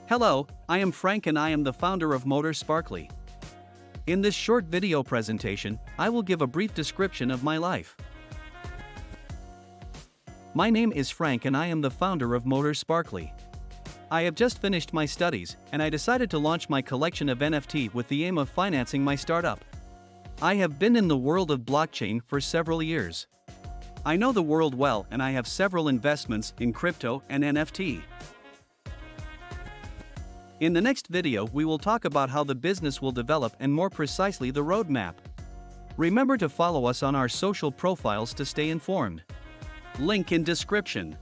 Hello, I am Frank and I am the founder of motorsparkly. In this short video presentation, I will give a brief description of my life. My name is Frank and I am the founder of motorsparkly. I have just finished my studies, and I decided to launch my collection of NFT with the aim of financing my startup. I have been in the world of blockchain for several years. I know the world well and I have several investments in crypto and NFT. In the next video we will talk about how the business will develop and more precisely the roadmap. Remember to follow us on our social profiles to stay informed. Link in description.